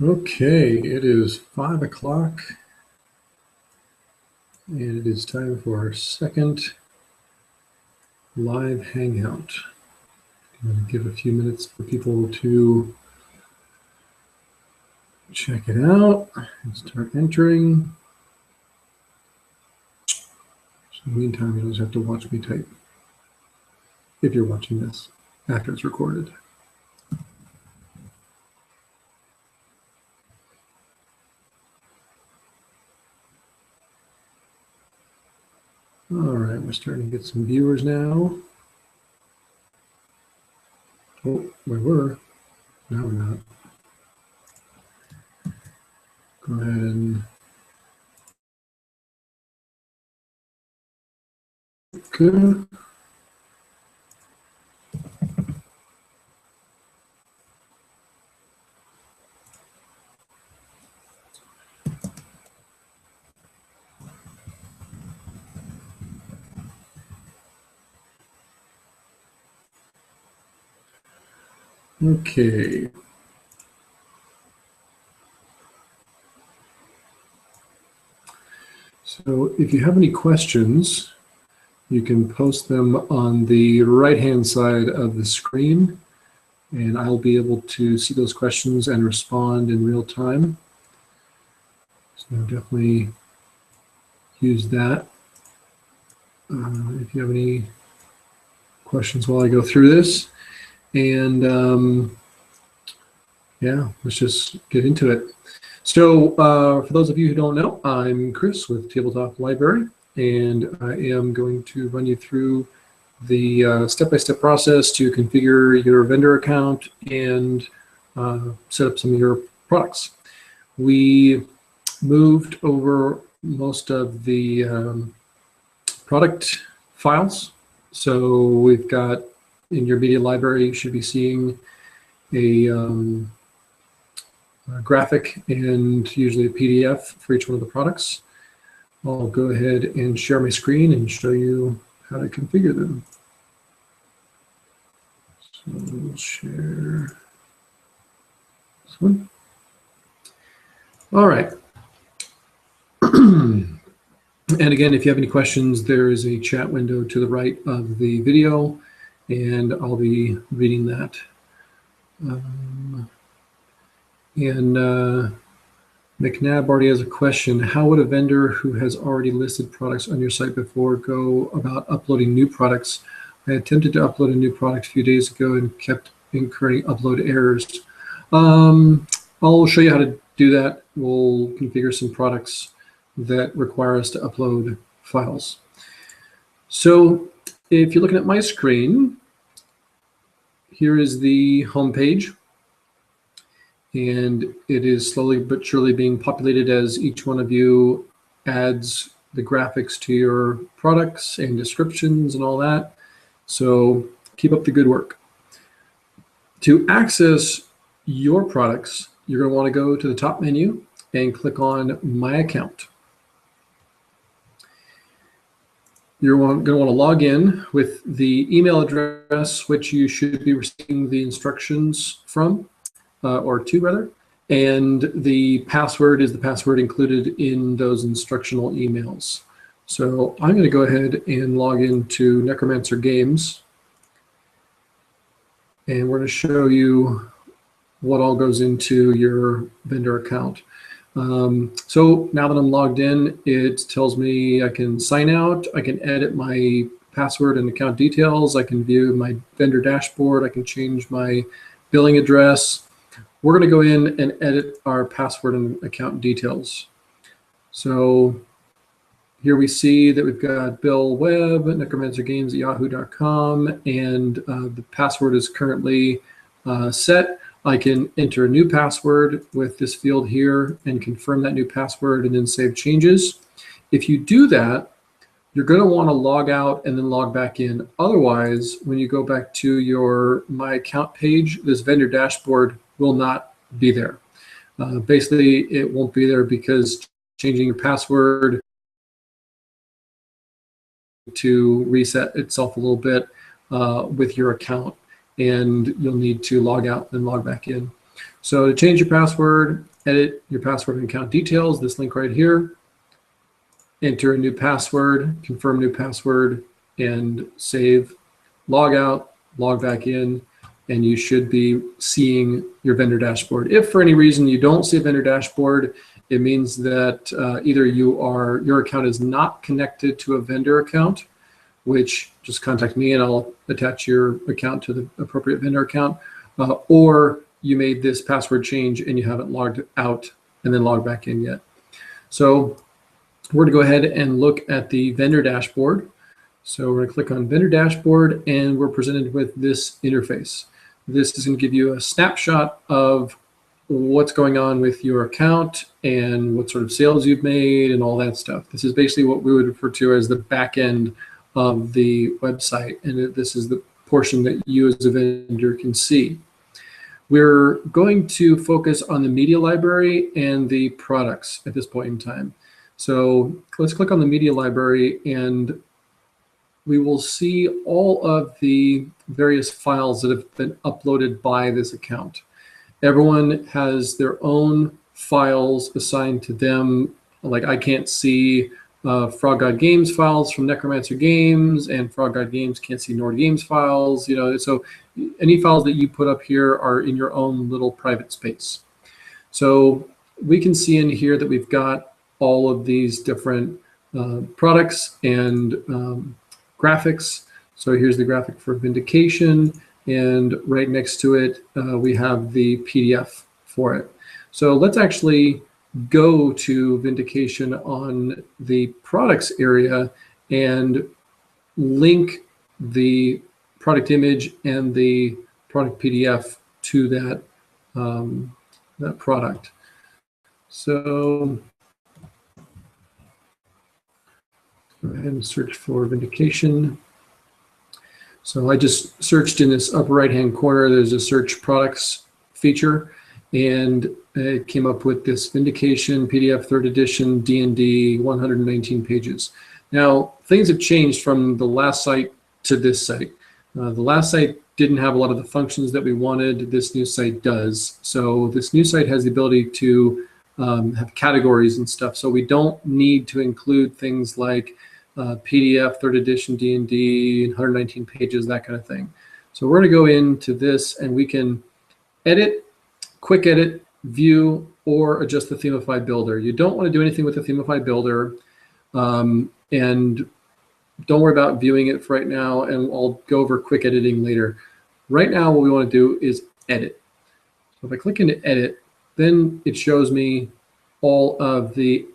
Okay, it is 5 o'clock, and it is time for our second live hangout. I'm going to give a few minutes for people to check it out and start entering. So in the meantime, you just have to watch me type if you're watching this after it's recorded. All right, we're starting to get some viewers now. Oh, we were. Now we're not. Go ahead and good. Okay. So if you have any questions, you can post them on the right-hand side of the screen, and I'll be able to see those questions and respond in real time. So definitely use that. If you have any questions while I go through this. And yeah, let's just get into it. So for those of you who don't know, I'm Chris with Tabletop Library, and I am going to run you through the step-by-step process to configure your vendor account and set up some of your products. We moved over most of the product files. So we've got, in your media library, you should be seeing a graphic and usually a PDF for each one of the products. I'll go ahead and share my screen and show you how to configure them. So we'll share this one. All right. And again, if you have any questions, there is a chat window to the right of the video, and I'll be reading that. McNabb already has a question. How would a vendor who has already listed products on your site before go about uploading new products? I attempted to upload a new product a few days ago and kept incurring upload errors. I'll show you how to do that. We'll configure some products that require us to upload files. So if you're looking at my screen, here is the home page. And it is slowly but surely being populated as each one of you adds the graphics to your products and descriptions and all that. So keep up the good work. To access your products, you're going to want to go to the top menu and click on My Account. You're going to want to log in with the email address which you should be receiving the instructions from. Or two rather, and the password is the password included in those instructional emails. So I'm going to go ahead and log into Necromancer Games, and we're going to show you what all goes into your vendor account. So now that I'm logged in, it tells me I can sign out, I can edit my password and account details, I can view my vendor dashboard, I can change my billing address. We're going to go in and edit our password and account details. So here we see that we've got Bill Webb, necromancergames@yahoo.com, and the password is currently set. I can enter a new password with this field here and confirm that new password and then save changes. If you do that, you're going to want to log out and then log back in. Otherwise, when you go back to your My Account page, this vendor dashboard will not be there. Basically, it won't be there because changing your password to reset itself a little bit with your account, and you'll need to log out and log back in. So to change your password, edit your password and account details, this link right here, enter a new password, confirm new password, and save, log out, log back in, and you should be seeing your vendor dashboard. If for any reason you don't see a vendor dashboard, it means that either your account is not connected to a vendor account, which just contact me and I'll attach your account to the appropriate vendor account, or you made this password change and you haven't logged out and then logged back in yet. So we're going to go ahead and look at the vendor dashboard. So we're going to click on vendor dashboard and we're presented with this interface. This is going to give you a snapshot of what's going on with your account and what sort of sales you've made and all that stuff. This is basically what we would refer to as the back end of the website, and this is the portion that you as a vendor can see. We're going to focus on the media library and the products at this point in time. So let's click on the media library and we will see all of the various files that have been uploaded by this account. Everyone has their own files assigned to them. Like I can't see Frog God Games files from Necromancer Games, and Frog God Games can't see Nord Games files. You know, so any files that you put up here are in your own little private space. So we can see in here that we've got all of these different products and graphics. So here's the graphic for Vindication, and right next to it we have the PDF for it. So let's actually go to Vindication on the products area and link the product image and the product PDF to that, that product. So go ahead and search for Vindication. So I just searched in this upper right-hand corner. There's a search products feature, and it came up with this Vindication PDF 3rd edition D&D 119 pages. Now, things have changed from the last site to this site. The last site didn't have a lot of the functions that we wanted. This new site does. So this new site has the ability to have categories and stuff. So we don't need to include things like PDF 3rd edition D&D, 119 pages, that kind of thing. So we're going to go into this and we can edit, quick edit, view, or adjust the Themify builder. You don't want to do anything with the Themify builder, and don't worry about viewing it for right now, and I'll go over quick editing later. Right now what we want to do is edit. So if I click into edit, then it shows me all of the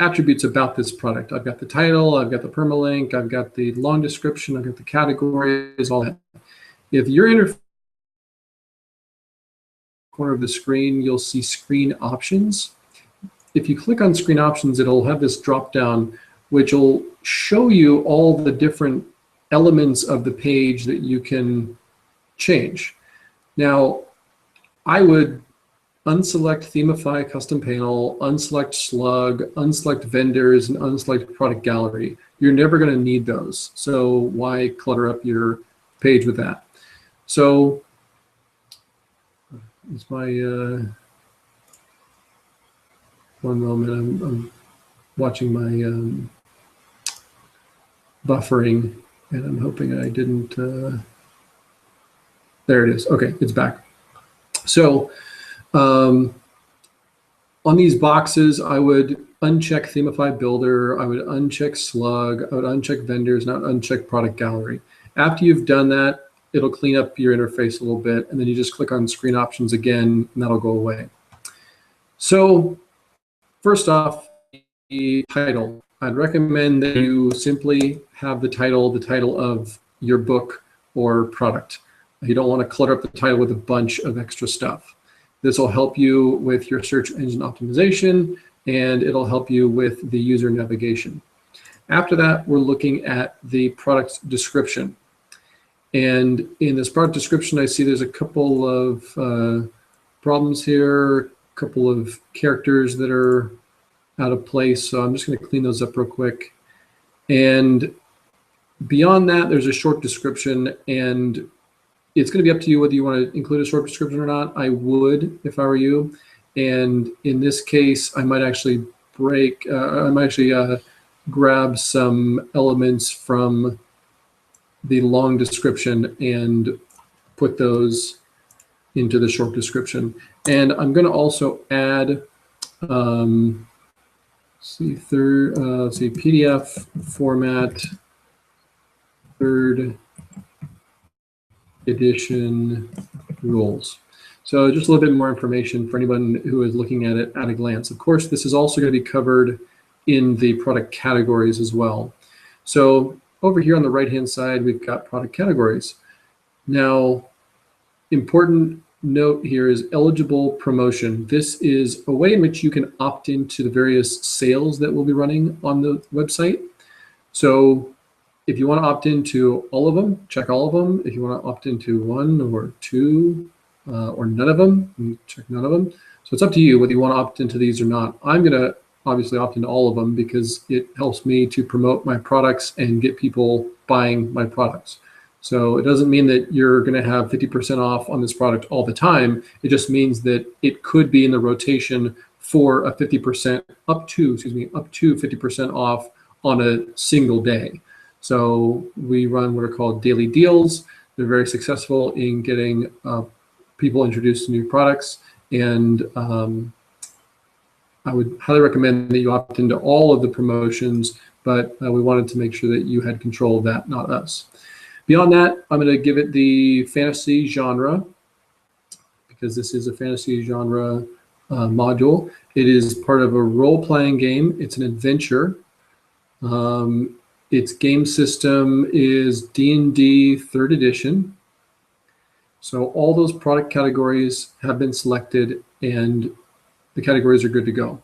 attributes about this product. I've got the title, I've got the permalink, I've got the long description, I've got the categories, all that. If you're in corner of the screen, you'll see screen options. If you click on screen options, it'll have this drop down which will show you all the different elements of the page that you can change. Now, I would unselect Themify custom panel, unselect slug, unselect vendors, and unselect product gallery. You're never going to need those. So why clutter up your page with that? So it's my one moment. I'm watching my buffering, and I'm hoping I didn't. There it is. Okay, it's back. So on these boxes, I would uncheck Themify Builder, I would uncheck Slug, I would uncheck Vendors, and I would uncheck Product Gallery. After you've done that, it'll clean up your interface a little bit, and then you just click on Screen Options again, and that'll go away. So first off, the title. I'd recommend that you simply have the title of your book or product. You don't want to clutter up the title with a bunch of extra stuff. This will help you with your search engine optimization, and it'll help you with the user navigation. After that, we're looking at the product description. And in this product description, I see there's a couple of problems here, a couple of characters that are out of place. So I'm just going to clean those up real quick. And beyond that, there's a short description, and it's going to be up to you whether you want to include a short description or not. I would if I were you. And in this case, I might actually grab some elements from the long description and put those into the short description. And I'm going to also add, PDF format, 3rd edition rules. So just a little bit more information for anyone who is looking at it at a glance. Of course, this is also going to be covered in the product categories as well. So over here on the right-hand side, we've got product categories. Now, important note here is eligible promotion. This is a way in which you can opt into the various sales that we'll be running on the website. So if you want to opt into all of them, check all of them. If you want to opt into 1 or 2 or none of them, you check none of them. So it's up to you whether you want to opt into these or not. I'm going to obviously opt into all of them because it helps me to promote my products and get people buying my products. So it doesn't mean that you're going to have 50% off on this product all the time. It just means that it could be in the rotation for a 50% up to 50% off on a single day. So we run what are called daily deals. They're very successful in getting people introduced to new products. And I would highly recommend that you opt into all of the promotions, but we wanted to make sure that you had control of that, not us. Beyond that, I'm going to give it the fantasy genre because this is a fantasy genre module. It is part of a role-playing game. It's an adventure. Its game system is D&D 3rd edition. So all those product categories have been selected and the categories are good to go.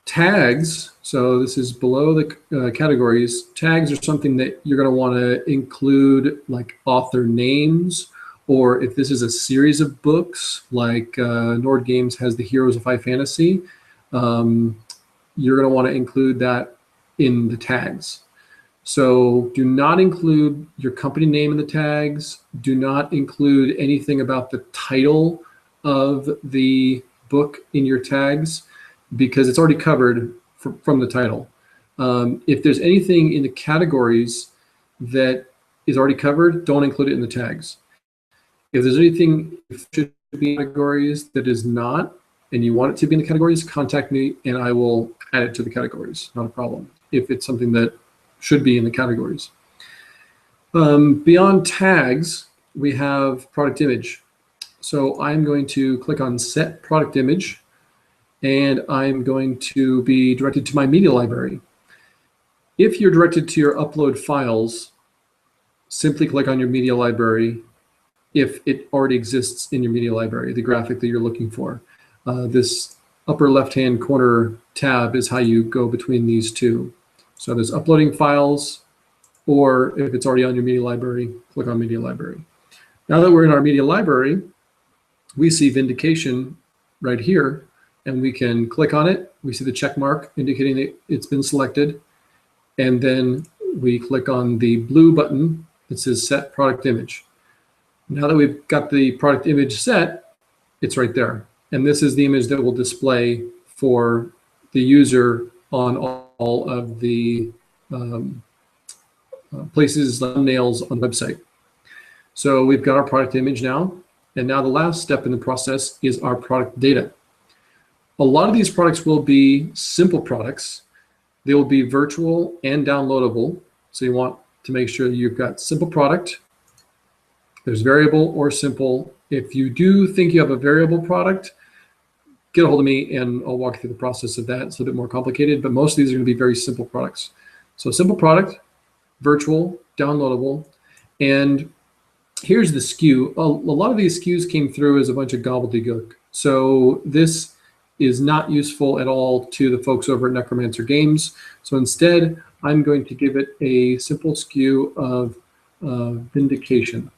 Tags, so this is below the categories. Tags are something that you're going to want to include, like author names, or if this is a series of books, like Nord Games has the Heroes of High Fantasy, you're going to want to include that in the tags. So do not include your company name in the tags. Do not include anything about the title of the book in your tags because it's already covered from the title. If there's anything in the categories that is already covered, don't include it in the tags. If there's anything that should be in categories that is not, and you want it to be in the categories, contact me and I will add it to the categories, not a problem, if it's something that should be in the categories. Beyond tags, we have product image. So I'm going to click on Set Product Image, and I'm going to be directed to my media library. If you're directed to your upload files, simply click on your media library if it already exists in your media library, the graphic that you're looking for. This upper left-hand corner tab is how you go between these two. So there's uploading files, or if it's already on your media library, click on media library. Now that we're in our media library, we see Vindication right here, and we can click on it. We see the check mark indicating that it's been selected. And then we click on the blue button that says Set Product Image. Now that we've got the product image set, it's right there. And this is the image that will display for the user on all of the places, thumbnails on the website. So we've got our product image now. And now the last step in the process is our product data. A lot of these products will be simple products. They will be virtual and downloadable. So you want to make sure that you've got simple product. There's variable or simple. If you do think you have a variable product, get a hold of me and I'll walk you through the process of that. It's a little bit more complicated, but most of these are going to be very simple products. So simple product, virtual, downloadable, and here's the SKU. A lot of these SKUs came through as a bunch of gobbledygook. So this is not useful at all to the folks over at Necromancer Games. So instead, I'm going to give it a simple SKU of Vindication.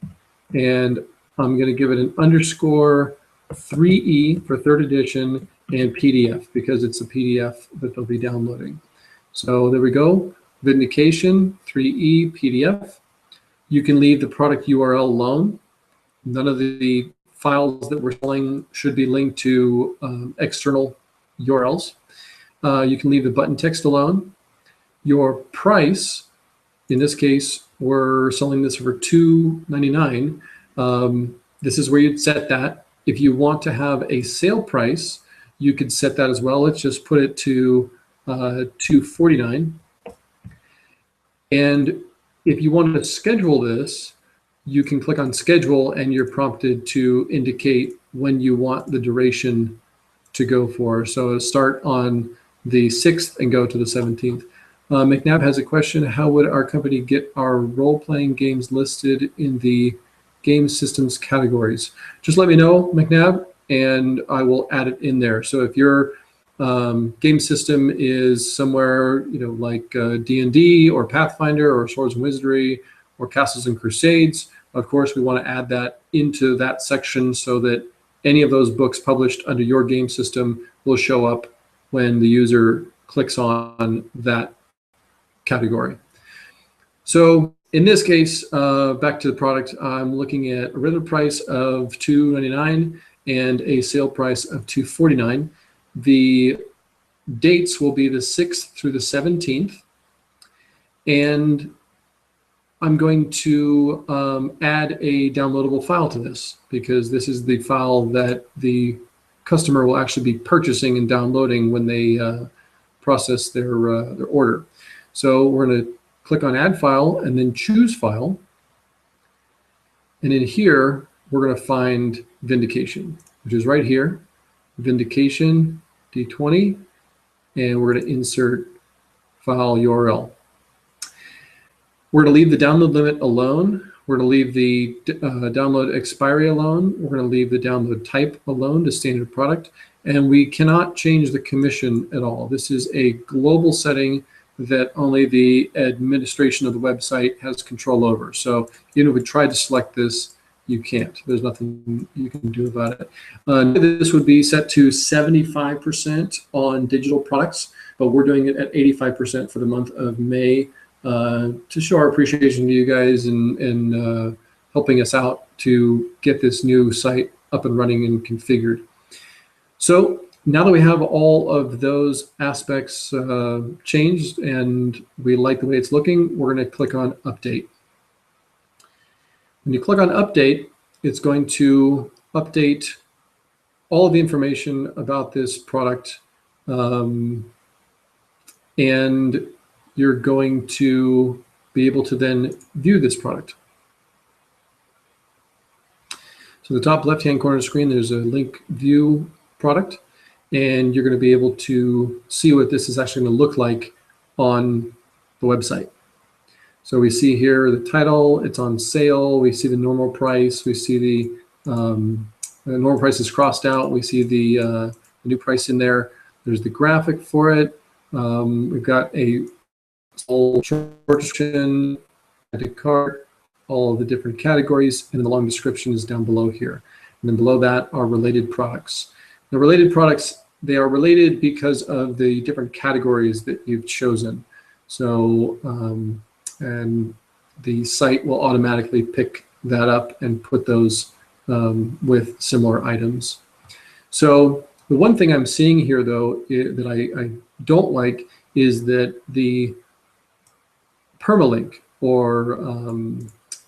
And I'm going to give it an underscore 3E for 3rd edition and PDF because it's a PDF that they'll be downloading. So there we go, Vindication, 3E, PDF. You can leave the product URL alone. None of the files that we're selling should be linked to external URLs. You can leave the button text alone. Your price, in this case, we're selling this for $2.99. This is where you'd set that. If you want to have a sale price, you could set that as well. Let's just put it to $2.49. And if you want to schedule this, you can click on schedule and you're prompted to indicate when you want the duration to go for. So start on the 6th and go to the 17th. McNabb has a question. How would our company get our role-playing games listed in the game systems categories? Just let me know, McNabb, and I will add it in there. So if your game system is somewhere, like D&D or Pathfinder or Swords and Wizardry or Castles and Crusades, of course, we want to add that into that section so that any of those books published under your game system will show up when the user clicks on that category. So in this case, back to the product, I'm looking at a regular price of $2.99 and a sale price of $2.49. The dates will be the 6th through the 17th. And I'm going to add a downloadable file to this because this is the file that the customer will actually be purchasing and downloading when they process their order. So we're going to click on Add File and then choose File. And in here, we're going to find Vindication, which is right here, Vindication D20, and we're going to insert file URL. We're going to leave the download limit alone. We're going to leave the download expiry alone. We're going to leave the download type alone to standard product. And we cannot change the commission at all. This is a global setting that only the administration of the website has control over. So even if we tried to select this, you can't. There's nothing you can do about it. This would be set to 75% on digital products, but we're doing it at 85% for the month of May. To show our appreciation to you guys and helping us out to get this new site up and running and configured. So now that we have all of those aspects changed and we like the way it's looking, we're going to click on Update. When you click on Update, it's going to update all of the information about this product, and you're going to be able to then view this product. So the top left-hand corner of the screen, there's a link View Product, and you're going to be able to see what this is actually going to look like on the website. So we see here the title, it's on sale, we see the normal price, we see the normal price is crossed out, we see the new price in there, there's the graphic for it, we've got a short description, add to cart, all of the different categories, and then the long description is down below here. And then below that are related products. The related products, they are related because of the different categories that you've chosen. So, and the site will automatically pick that up and put those with similar items. So the one thing I'm seeing here, though, that I don't like is that the permalink or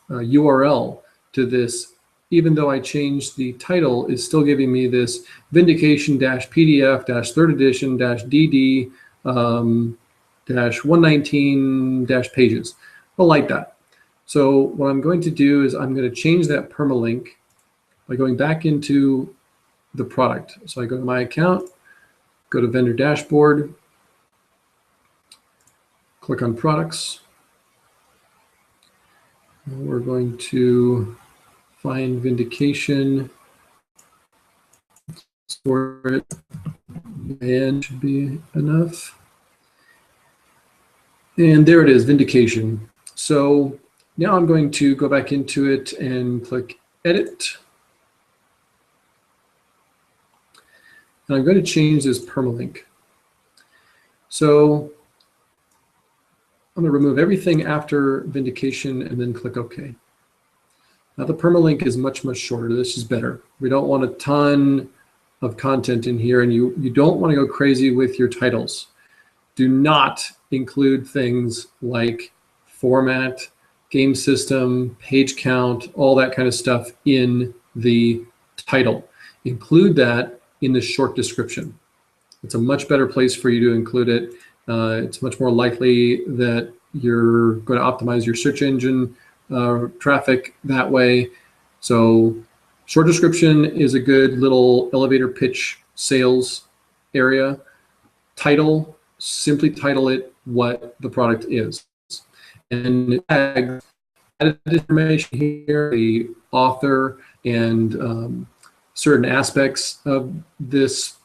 URL to this, even though I changed the title, is still giving me this vindication-pdf-3rd edition-dd 119-pages. I like that. So what I'm going to do is I'm going to change that permalink by going back into the product. So I go to my account, go to vendor dashboard, click on products. And we're going to find Vindication, store it, and should be enough. And there it is, Vindication. So now I'm going to go back into it and click Edit. And I'm going to change this permalink. So I'm going to remove everything after Vindication and then click OK. Now the permalink is much, much shorter. This is better. We don't want a ton of content in here, and you don't want to go crazy with your titles. Do not include things like format, game system, page count, all that kind of stuff in the title. Include that in the short description. It's a much better place for you to include it. It's much more likely that you're going to optimize your search engine traffic that way. So short description is a good little elevator pitch sales area. Title, simply title it what the product is. And add information here, the author and certain aspects of this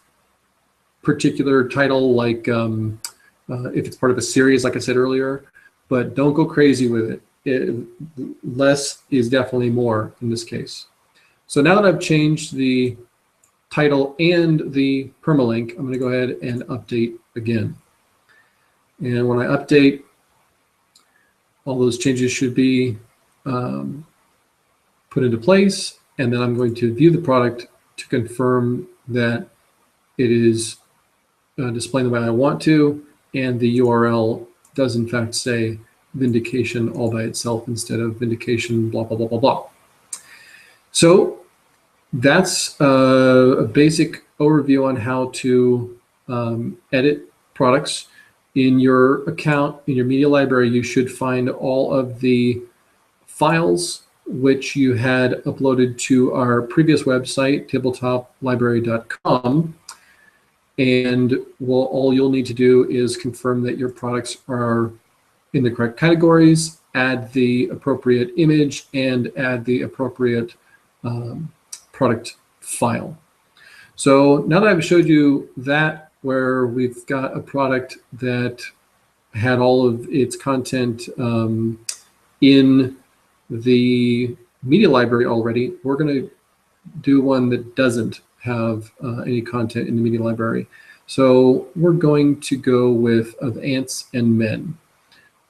particular title, like if it's part of a series, like I said earlier, but don't go crazy with it. Less is definitely more in this case. So now that I've changed the title and the permalink, I'm going to go ahead and update again. And when I update, all those changes should be put into place. And then I'm going to view the product to confirm that it is displaying the way I want to, and the URL does in fact say Vindication all by itself instead of Vindication blah, blah, blah, blah, blah. So that's a basic overview on how to edit products. In your account, in your media library, you should find all of the files which you had uploaded to our previous website, tabletoplibrary.com. And all you'll need to do is confirm that your products are in the correct categories, add the appropriate image, and add the appropriate product file. So now that I've showed you that, where we've got a product that had all of its content in the media library already, we're going to do one that doesn't have any content in the media library. So we're going to go with Of Ants and Men.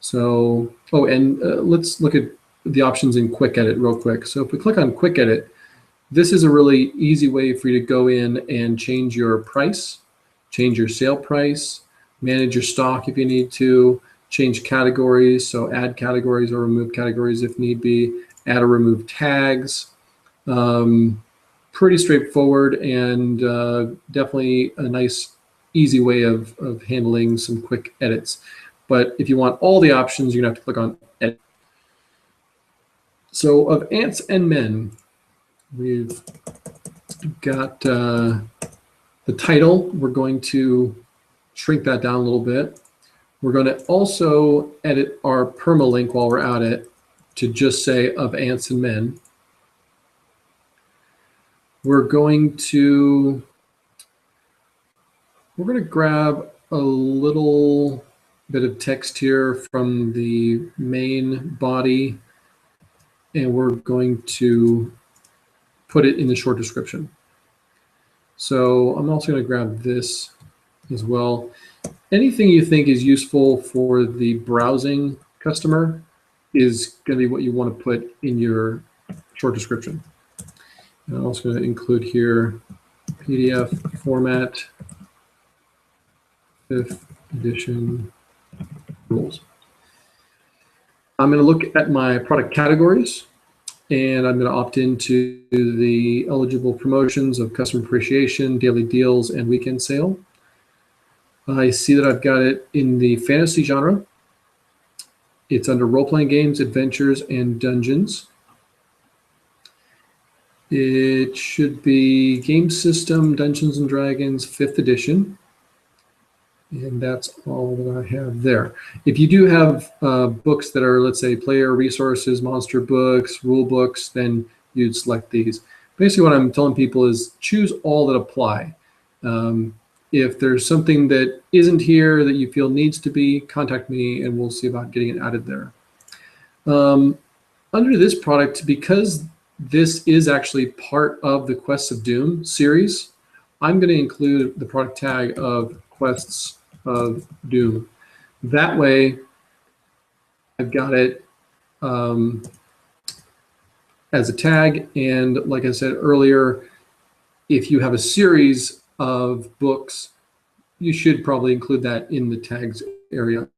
So, let's look at the options in Quick Edit real quick. So if we click on Quick Edit, this is a really easy way for you to go in and change your price, change your sale price, manage your stock if you need to, change categories, so add categories or remove categories if need be, add or remove tags. Pretty straightforward, and definitely a nice, easy way of handling some quick edits. But if you want all the options, you're going to have to click on Edit. So Of Ants and Men, we've got the title. We're going to shrink that down a little bit. We're going to also edit our permalink while we're at it to just say Of Ants and Men. We're going to grab a little bit of text here from the main body, and we're going to put it in the short description. So I'm also going to grab this as well. Anything you think is useful for the browsing customer is going to be what you want to put in your short description. And I'm also going to include here PDF format, 5th edition rules. I'm going to look at my product categories, and I'm going to opt into the eligible promotions of customer appreciation, daily deals, and weekend sale. I see that I've got it in the fantasy genre. It's under role-playing games, adventures, and dungeons. It should be Game System, Dungeons and Dragons, 5th edition. And that's all that I have there. If you do have books that are, let's say, player resources, monster books, rule books, then you'd select these. Basically, what I'm telling people is choose all that apply. If there's something that isn't here that you feel needs to be, contact me and we'll see about getting it added there. Under this product, because this is actually part of the Quests of Doom series, I'm going to include the product tag of Quests of Doom. That way, I've got it as a tag. And like I said earlier, if you have a series of books, you should probably include that in the tags area.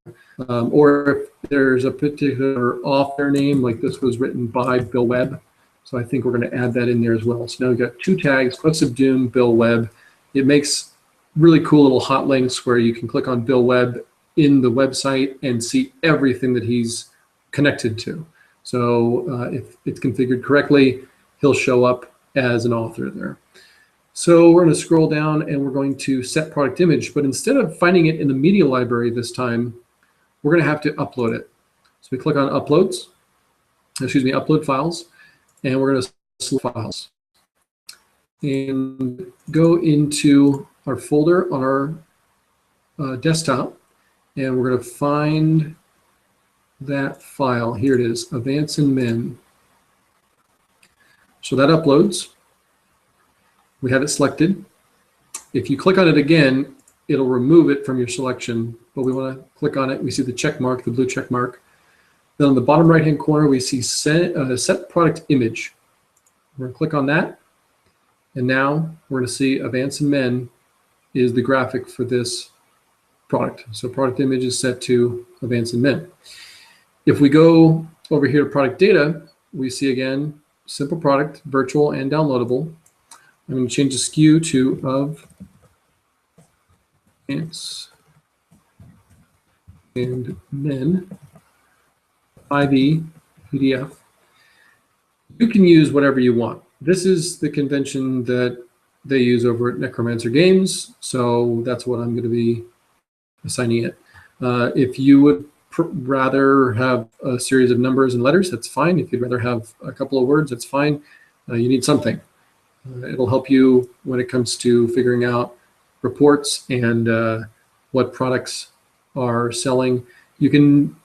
Or if there's a particular author name, like this was written by Bill Webb, so I think we're going to add that in there as well. So now we've got 2 tags, Books of Doom, Bill Webb. It makes really cool little hot links where you can click on Bill Webb in the website and see everything that he's connected to. So if it's configured correctly, he'll show up as an author there. So we're going to scroll down and we're going to set product image, but instead of finding it in the media library this time, we're going to have to upload it. So we click on upload files, and we're going to select files and go into our folder on our desktop, and we're going to find that file. Here it is, Advance in Men. So that uploads. We have it selected. If you click on it again, it'll remove it from your selection, but we want to click on it. We see the check mark, the blue check mark. Then on the bottom right-hand corner, we see set product image. We're going to click on that, and now we're going to see Advance in Men is the graphic for this product. So product image is set to Advance in Men. If we go over here to product data, we see again, simple product, virtual and downloadable. I'm going to change the SKU to of Advance and Men, IV, PDF. You can use whatever you want. This is the convention that they use over at Necromancer Games, so that's what I'm going to be assigning it. If you would rather have a series of numbers and letters, that's fine. If you'd rather have a couple of words, that's fine. You need something. It'll help you when it comes to figuring out reports and what products are selling. You can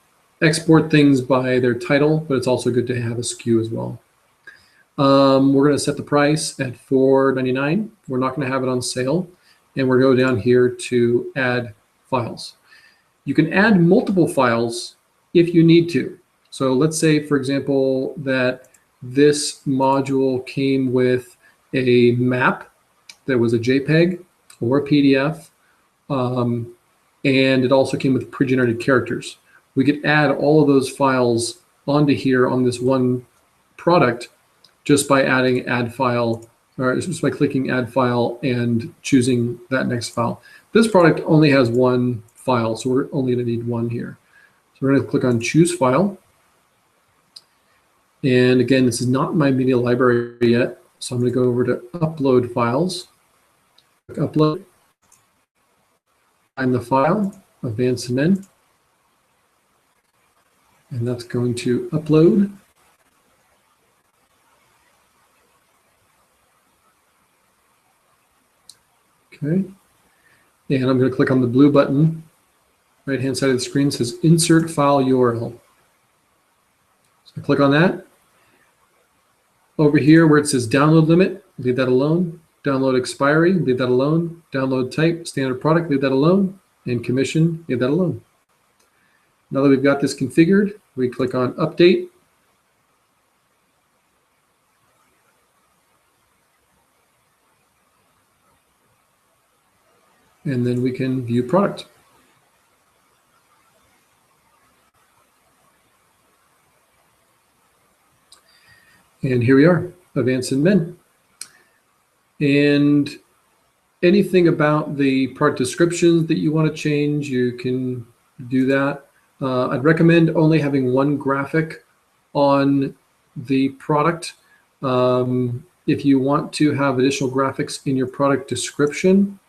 export things by their title, but it's also good to have a SKU as well. We're going to set the price at $4.99. We're not going to have it on sale. And we're going to go down here to add files. You can add multiple files if you need to. So let's say, for example, that this module came with a map that was a JPEG or a PDF, and it also came with pre-generated characters. We could add all of those files onto here on this one product just by adding add file, or just by clicking add file and choosing that next file. This product only has one file, so we're only going to need one here. So we're going to click on choose file. And again, this is not my media library yet, so I'm going to go over to upload files. Upload, find the file, Advance in Men, and that's going to upload. Okay, and I'm going to click on the blue button, right-hand side of the screen, says Insert File URL. So I click on that. Over here where it says Download Limit, leave that alone. Download Expiry, leave that alone. Download Type, Standard Product, leave that alone. And Commission, leave that alone. Now that we've got this configured, we click on Update. And then we can view product. And here we are, Advance in Men. And anything about the product descriptions that you want to change, you can do that. I'd recommend only having one graphic on the product. If you want to have additional graphics in your product description,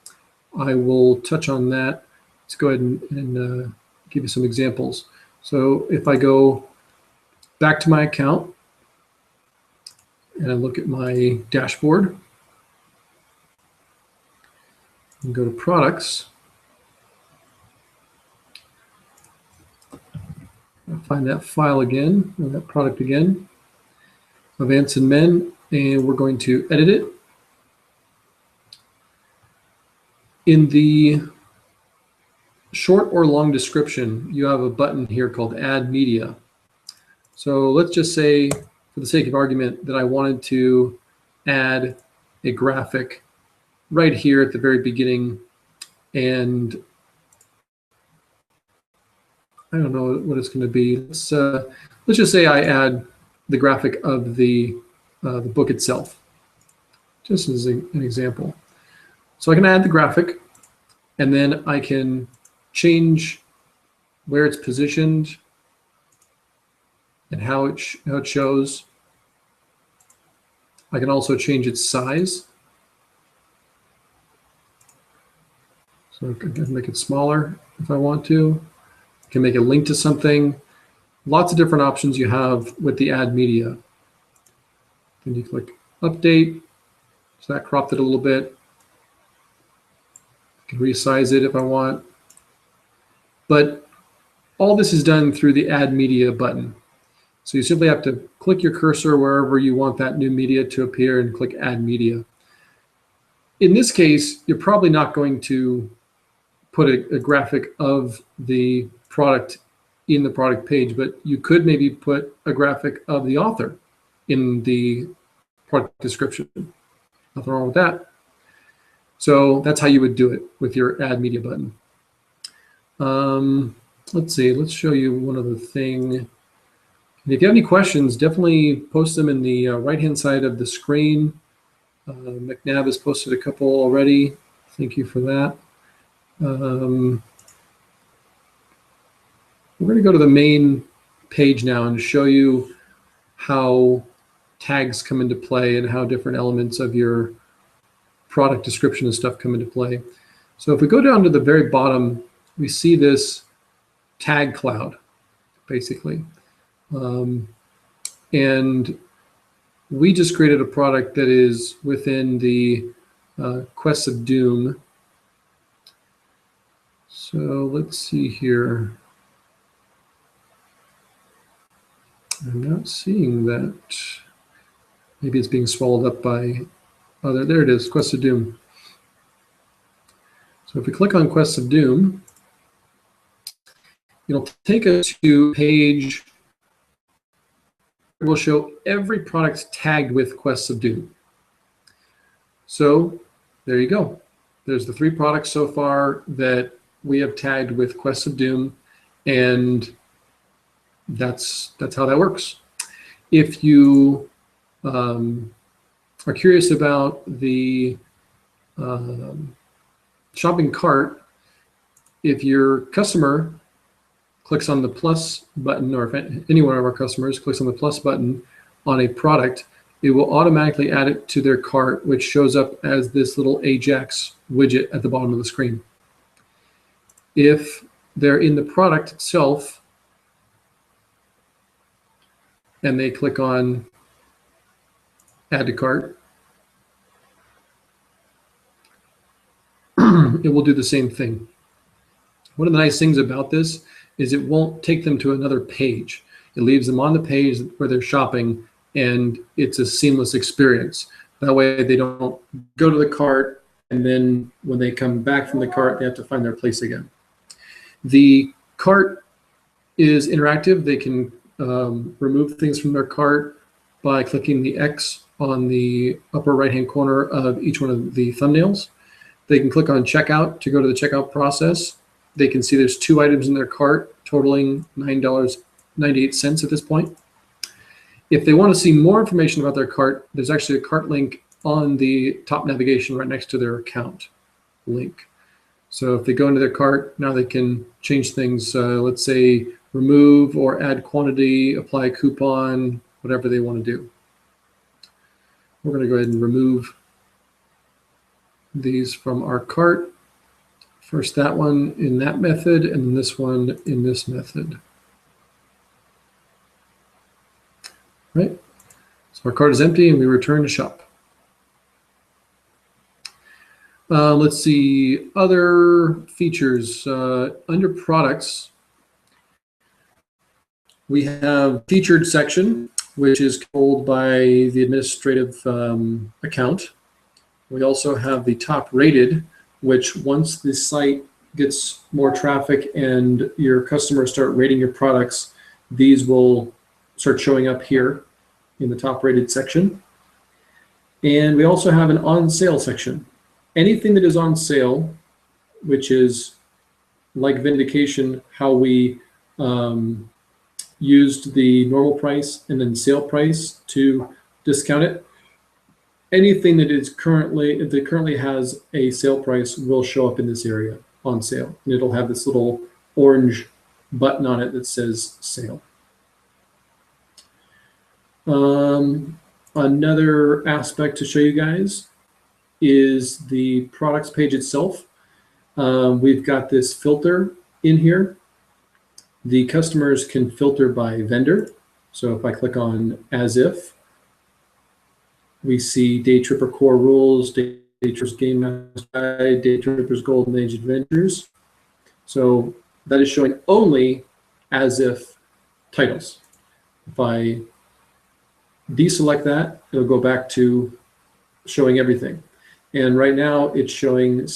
I will touch on that. Let's go ahead and give you some examples. So if I go back to my account and I look at my dashboard and go to products, I'll find that file again, or that product again, Advance in Men, and we're going to edit it. In the short or long description, you have a button here called Add Media. So let's just say, for the sake of argument, that I wanted to add a graphic right here at the very beginning, and I don't know what it's going to be. Let's just say I add the graphic of the book itself, just as an example. So I can add the graphic, and then I can change where it's positioned and how it shows. I can also change its size. So I can make it smaller if I want to. I can make a link to something. Lots of different options you have with the add media. Then you click update. So that cropped it a little bit. I can resize it if I want. But all this is done through the add media button. So you simply have to click your cursor wherever you want that new media to appear and click add media. In this case, you're probably not going to put a graphic of the product in the product page, but you could maybe put a graphic of the author in the product description. Nothing wrong with that. So that's how you would do it with your add media button. Let's see, let's show you one other thing. If you have any questions, definitely post them in the right-hand side of the screen. McNabb has posted a couple already. Thank you for that. We're going to go to the main page now and show you how tags come into play and how different elements of your product description and stuff come into play. So if we go down to the very bottom, we see this tag cloud, basically. And we just created a product that is within the Quests of Doom. So let's see here. I'm not seeing that. Maybe it's being swallowed up by other. There it is, Quests of Doom. So if we click on Quests of Doom, it'll take us to a page. We'll show every product tagged with Quests of Doom. So there you go. There's the 3 products so far that we have tagged with Quests of Doom, and that's how that works. If you are curious about the shopping cart, if your customer clicks on the plus button, or if any one of our customers clicks on the plus button on a product, it will automatically add it to their cart, which shows up as this little Ajax widget at the bottom of the screen. If they're in the product itself and they click on add to cart, it will do the same thing. One of the nice things about this is it won't take them to another page. It leaves them on the page where they're shopping, and it's a seamless experience. That way they don't go to the cart, and then when they come back from the cart, they have to find their place again. The cart is interactive. They can remove things from their cart by clicking the X on the upper right-hand corner of each one of the thumbnails. They can click on checkout to go to the checkout process. They can see there's 2 items in their cart totaling $9.98 at this point. If they want to see more information about their cart, there's actually a cart link on the top navigation right next to their account link. So if they go into their cart, now they can change things, let's say remove or add quantity, apply a coupon, whatever they want to do. We're going to go ahead and remove these from our cart. First that one in that method, and this one in this method. Right? So our cart is empty and we return to shop. Let's see, other features. Under products, we have featured section, which is controlled by the administrative account. We also have the top rated, which once the site gets more traffic and your customers start rating your products, these will start showing up here in the top rated section. And we also have an on sale section. Anything that is on sale, which is like Vindication, how we used the normal price and then sale price to discount it. Anything that currently has a sale price will show up in this area on sale, and it'll have this little orange button on it that says sale. Another aspect to show you guys is the products page itself. We've got this filter in here. The customers can filter by vendor. So if I click on as if, we see Day Tripper Core Rules, Day Tripper's Game Master Guide, Day Tripper's Golden Age Adventures. So that is showing only as if titles. If I deselect that, it'll go back to showing everything. And right now it's showing 12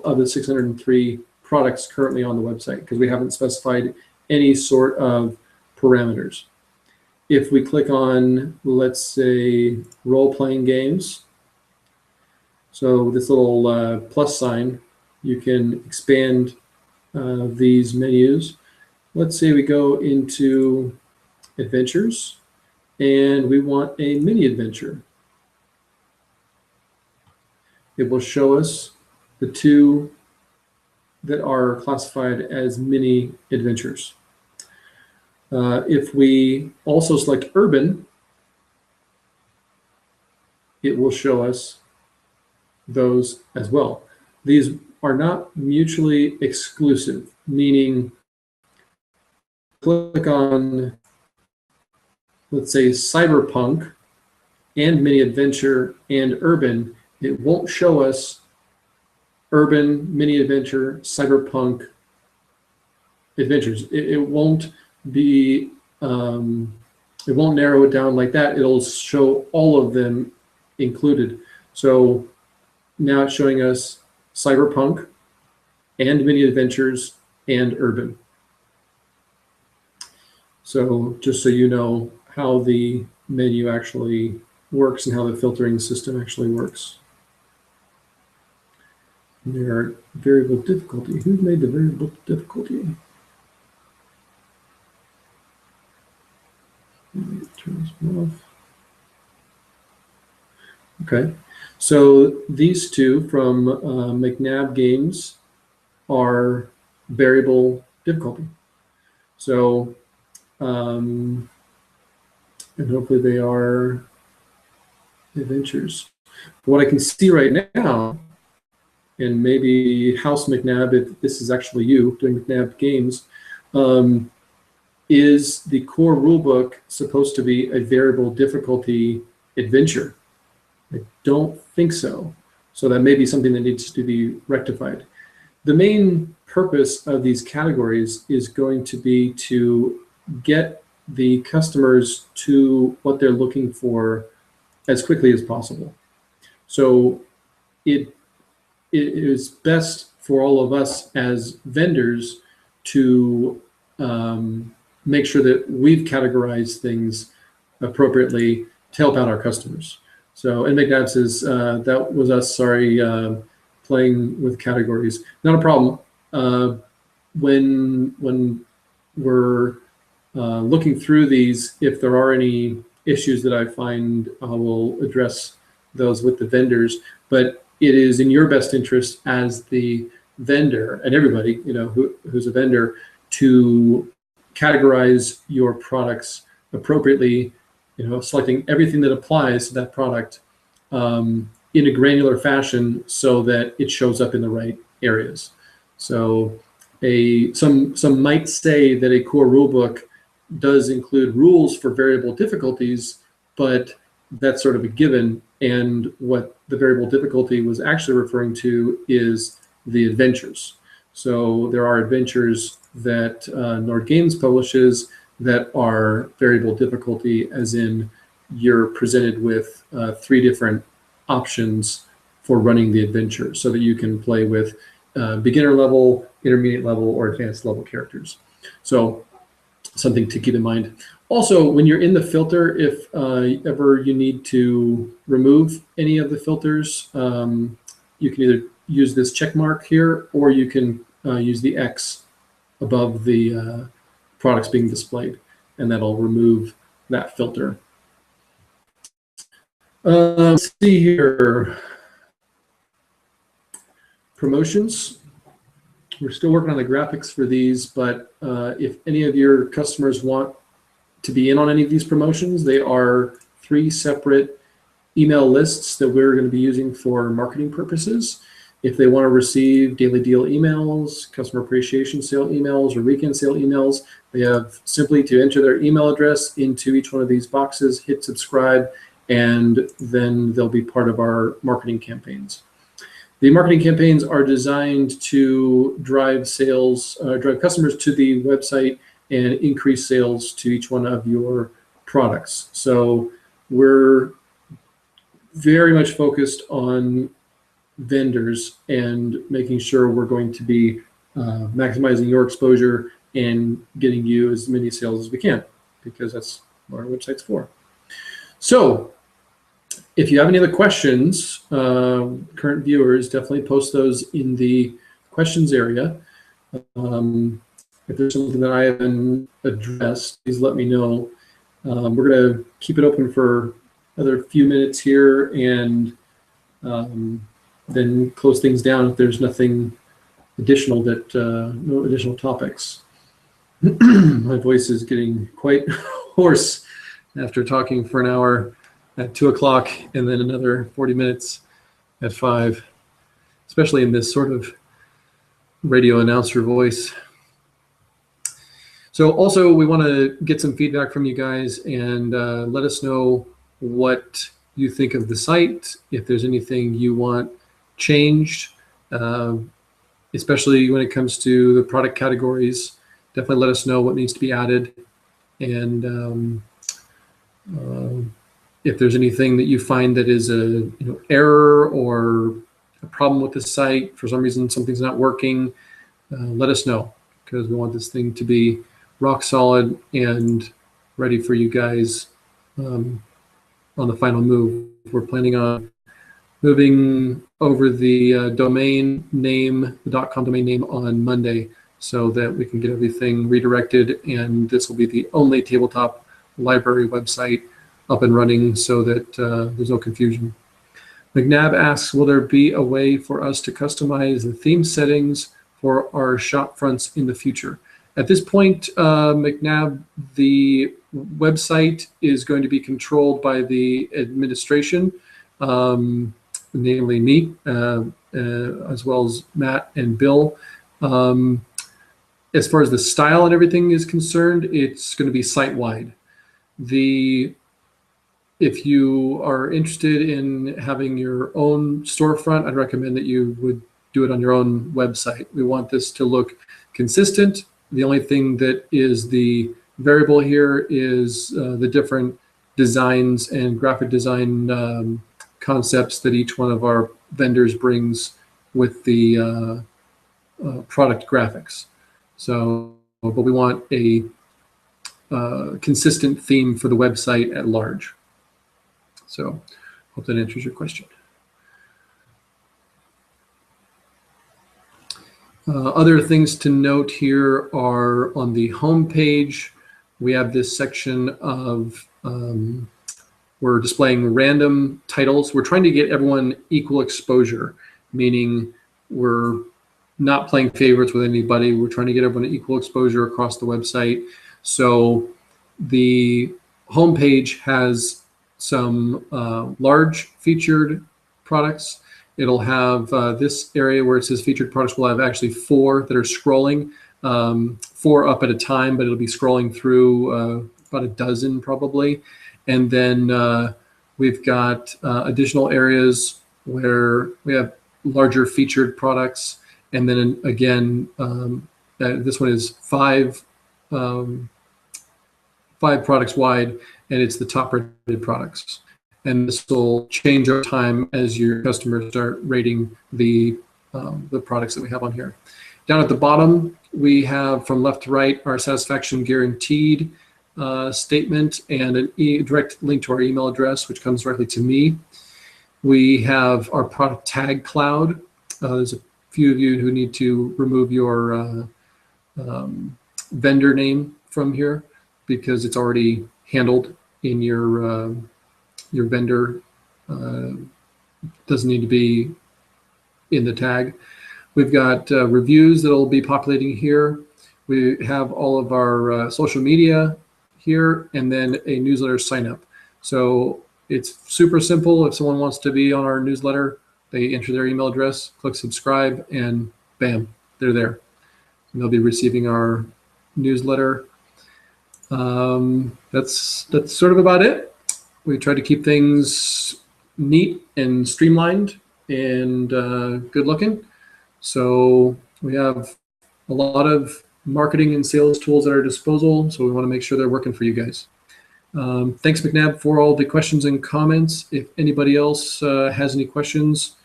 of the 603 products currently on the website because we haven't specified any sort of parameters. If we click on, let's say, role-playing games, so this little plus sign, you can expand these menus. Let's say we go into adventures, and we want a mini adventure. It will show us the two that are classified as mini adventures. If we also select urban, it will show us those as well. These are not mutually exclusive, meaning click on, let's say, cyberpunk and mini adventure and urban, it won't show us urban, mini adventure, cyberpunk adventures. It won't be, it won't narrow it down like that. It'll show all of them included. So now it's showing us cyberpunk and mini adventures and urban. So just so you know how the menu actually works and how the filtering system actually works. There are variable difficulty. Who made the variable difficulty? Turn this one off. Okay, so these two from McNab Games are variable difficulty. So, and hopefully they are adventures. What I can see right now, and maybe House McNab, if this is actually you doing McNab Games, is the core rulebook supposed to be a variable difficulty adventure? I don't think so. So that may be something that needs to be rectified. The main purpose of these categories is going to be to get the customers to what they're looking for as quickly as possible. So it is best for all of us as vendors to make sure that we've categorized things appropriately to help out our customers. So, and McNab says, that was us, sorry, playing with categories. Not a problem. When we're looking through these, if there are any issues that I find, I will address those with the vendors. But it is in your best interest as the vendor, and everybody, you know, who's a vendor, to categorize your products appropriately, you know, selecting everything that applies to that product in a granular fashion so that it shows up in the right areas. So some might say that a core rulebook does include rules for variable difficulties, but that's sort of a given. And what the variable difficulty was actually referring to is the adventures. So there are adventures that Nord Games publishes that are variable difficulty, as in you're presented with 3 different options for running the adventure so that you can play with beginner level, intermediate level, or advanced level characters. So something to keep in mind. Also, when you're in the filter, if ever you need to remove any of the filters, you can either use this check mark here, or you can use the X above the products being displayed, and that'll remove that filter. Let's see here. Promotions. We're still working on the graphics for these, but if any of your customers want to be in on any of these promotions, they are 3 separate email lists that we're going to be using for marketing purposes. If they want to receive daily deal emails, customer appreciation sale emails, or weekend sale emails, they have simply to enter their email address into each one of these boxes, hit subscribe, and then they'll be part of our marketing campaigns. The marketing campaigns are designed to drive sales, drive customers to the website and increase sales to each one of your products. So we're very much focused on vendors and making sure we're going to be maximizing your exposure and getting you as many sales as we can, because that's what our website's for. So if you have any other questions, current viewers, definitely post those in the questions area. If there's something that I haven't addressed, please let me know. We're going to keep it open for another few minutes here, and then close things down if there's nothing additional, no additional topics. My voice is getting quite hoarse after talking for an hour at 2 o'clock and then another 40 minutes at 5, especially in this sort of radio announcer voice. So also, we want to get some feedback from you guys and let us know what you think of the site, if there's anything you want changed, especially when it comes to the product categories. Definitely let us know what needs to be added, and if there's anything that you find that is a error or a problem with the site, for some reason something's not working, let us know, because we want this thing to be rock solid and ready for you guys on the final move. We're planning on moving over the domain name, the .com domain name, on Monday, so that we can get everything redirected, and this will be the only tabletop library website up and running, so that there's no confusion. McNabb asks, will there be a way for us to customize the theme settings for our shop fronts in the future? At this point, McNabb, the website is going to be controlled by the administration, namely me, as well as Matt and Bill. As far as the style and everything is concerned, it's going to be site-wide. If you are interested in having your own storefront, I'd recommend that you would do it on your own website. We want this to look consistent. The only thing that is the variable here is the different designs and graphic design concepts that each one of our vendors brings with the product graphics. So, but we want a consistent theme for the website at large. So, hope that answers your question. Other things to note here are on the home page, we have this section of, we're displaying random titles. We're trying to get everyone equal exposure, meaning we're not playing favorites with anybody. We're trying to get everyone equal exposure across the website. So the home page has some large featured products. It'll have this area where it says featured products will have actually 4 that are scrolling, 4 up at a time, but it'll be scrolling through about a dozen probably. And then we've got additional areas where we have larger featured products. And then again, this one is 5 products wide, and it's the top rated products. And this will change over time as your customers start rating the products that we have on here. Down at the bottom, we have from left to right our satisfaction guaranteed statement and a direct link to our email address, which comes directly to me. We have our product tag cloud. There's a few of you who need to remove your vendor name from here because it's already handled in your vendor. Doesn't need to be in the tag. We've got reviews that will be populating here. We have all of our social media here, and then a newsletter sign up. So it's super simple. If someone wants to be on our newsletter, they enter their email address, click subscribe, and bam, they're there. And they'll be receiving our newsletter. That's sort of about it. We try to keep things neat and streamlined and good looking. So we have a lot of marketing and sales tools at our disposal. So we want to make sure they're working for you guys. Thanks, McNabb, for all the questions and comments. If anybody else has any questions,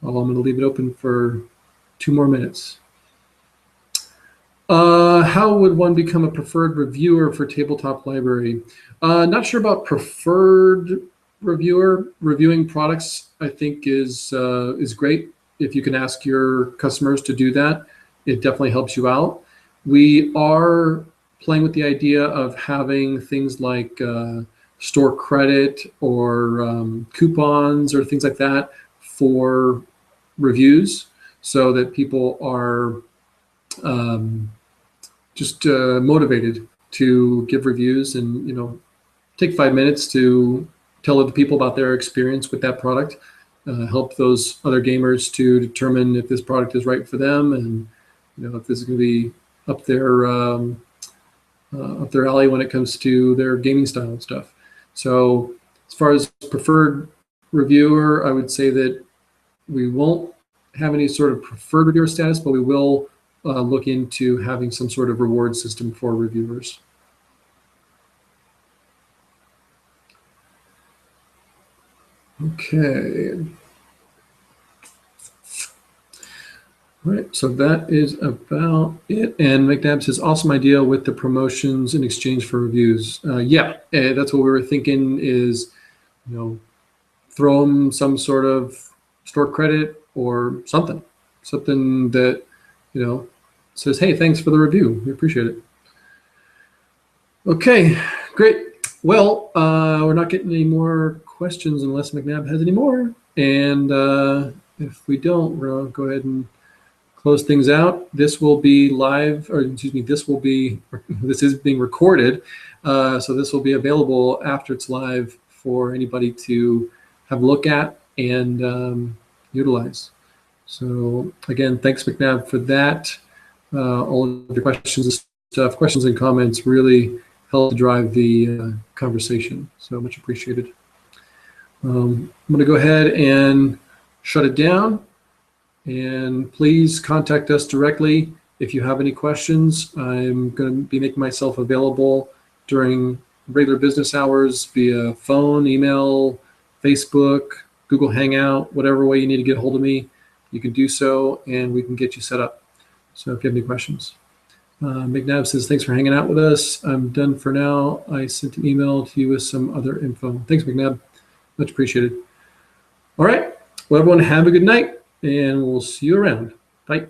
I'm going to leave it open for 2 more minutes. How would one become a preferred reviewer for Tabletop Library? Not sure about preferred reviewer. Reviewing products, I think, is great. If you can ask your customers to do that, it definitely helps you out. We are playing with the idea of having things like store credit or coupons or things like that for reviews, so that people are just motivated to give reviews and take 5 minutes to tell other people about their experience with that product, help those other gamers to determine if this product is right for them, and if this is going to be up their alley when it comes to their gaming style and stuff. So as far as preferred reviewer, I would say that we won't have any sort of preferred reviewer status, but we will look into having some sort of reward system for reviewers. Okay. All right, so that is about it. And McNabb says, awesome idea with the promotions in exchange for reviews. Yeah, that's what we were thinking is, throw them some sort of store credit or something that, says, hey, thanks for the review. We appreciate it. Okay, great. Well, we're not getting any more questions unless McNabb has any more. And if we don't, we're going to go ahead and close things out. This will be live, or excuse me, this is being recorded. So this will be available after it's live for anybody to have a look at and utilize. So again, thanks, McNabb, for that. All of your questions and comments really help to drive the conversation. So much appreciated. I'm going to go ahead and shut it down. And please contact us directly if you have any questions. I'm going to be making myself available during regular business hours via phone, email, Facebook, Google Hangout, whatever way you need to get a hold of me, you can do so, and we can get you set up. So if you have any questions. McNabb says, thanks for hanging out with us. I'm done for now. I sent an email to you with some other info. Thanks, McNabb. Much appreciated. All right. Well, everyone, have a good night, and we'll see you around. Bye.